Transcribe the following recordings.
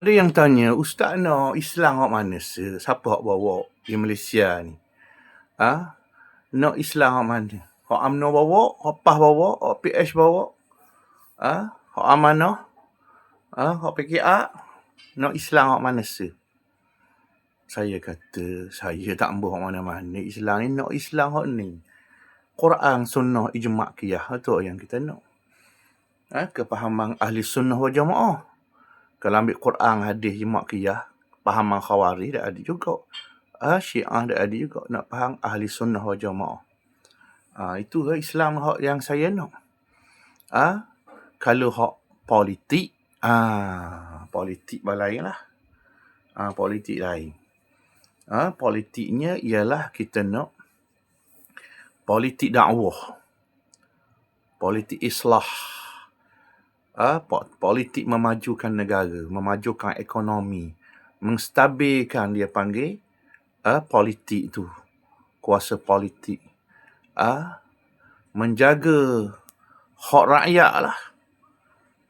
Ada yang tanya, Ustaz nak Islam hak mana siapa hak bawa di Malaysia ni? Nak Islam hak mana? Hak UMNO bawa, hak PAS bawa, hak PH bawa, hak Amanah, hak PKA, nak Islam hak mana Saya kata, saya tak ambil hak mana-mana Islam ni, nak Islam hak ni. Quran, sunnah, ijma' qiyas, itu yang kita nak. Kepahaman ahli sunnah wal jamaah. Kalau ambil Quran, hadis, ijma' qiyas, pahaman khawarij dah ada juga. Syiah dah ada juga. Nak faham ahli sunnah wal jamaah. Itu Islam hak yang saya nak. Kalau hak politik, politik lain lah. Politik lain. Politiknya ialah kita nak politik dakwah, politik islah, politik memajukan negara, memajukan ekonomi, menstabilkan dia panggil politik tu, kuasa politik, menjaga hak rakyat lah.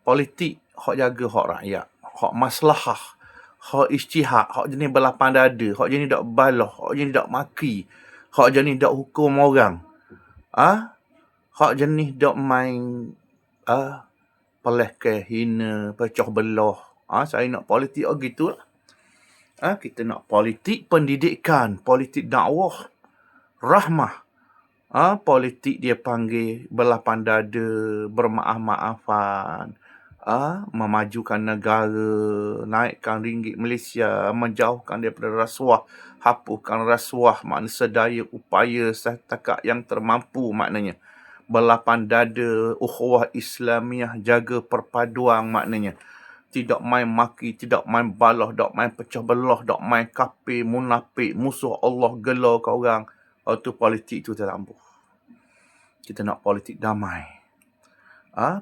Politik hak jaga hak rakyat, hak maslahah, hak ijtihad, hak jenis berlapang dada, hak jenis dak balah, hak jenis dak maki, hak jenis dak hukum orang. Hak jenis dak main pelehke, hina, pecah belah. Saya nak politik gitulah. Kita nak politik pendidikan, politik dakwah, rahmah. Politik dia panggil berlapang dada, bermaaf-maafan, memajukan negara, naikkan ringgit Malaysia, menjauhkan daripada rasuah, hapuskan rasuah, makna sedaya upaya setakat yang termampu maknanya. Berlapang dada, ukhuwah Islamiah, jaga perpaduan maknanya. Tidak main maki, tidak main balah, tak main pecah belah, tak main kafir, munafik, musuh Allah, gelar ke orang. Itu politik itu terlampu. Kita nak politik damai.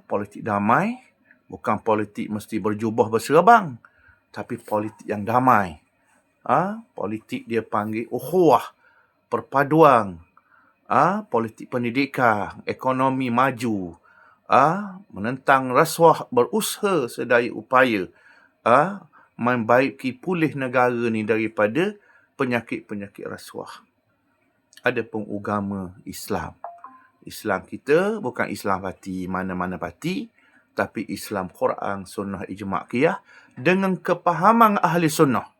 Politik damai, bukan politik mesti berjubah berserabang, tapi politik yang damai. Politik dia panggil ukhuwah, perpaduan, politik pendidikan, ekonomi maju, menentang rasuah, berusaha sedaya upaya, membaiki pulih negara ni daripada penyakit-penyakit rasuah. Adapun agama Islam. Islam kita bukan Islam parti mana-mana parti, tapi Islam Quran, sunnah, ijma' qiyas dengan kepahaman ahli sunnah.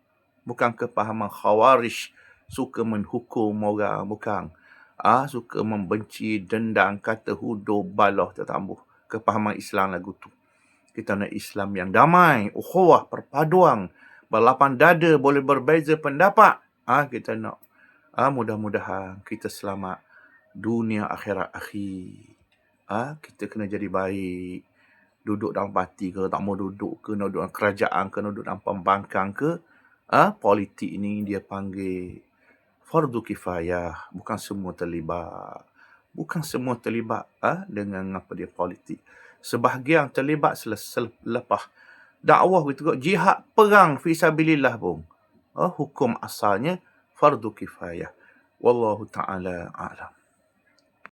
Bukan kepahaman khawarij, suka menghukum orang, bukan. Suka membenci, dendam, kata hudur, balah, tertambuh. Kepahaman Islam lagu tu. Kita nak Islam yang damai, ukhuwah, perpaduan, berlapang dada, boleh berbeza pendapat. Kita nak. Mudah-mudahan kita selamat dunia akhirat akhir. Kita kena jadi baik. Duduk dalam parti ke, tak mau duduk ke, nak duduk dalam kerajaan ke, nak duduk dalam pembangkang ke. Politik ni dia panggil fardu kifayah. Bukan semua terlibat. Bukan semua terlibat dengan apa dia politik. Sebahagian terlibat selepas dakwah gitu, jihad, perang fisabilillah pun. Hukum asalnya fardu kifayah. Wallahu ta'ala a'lam.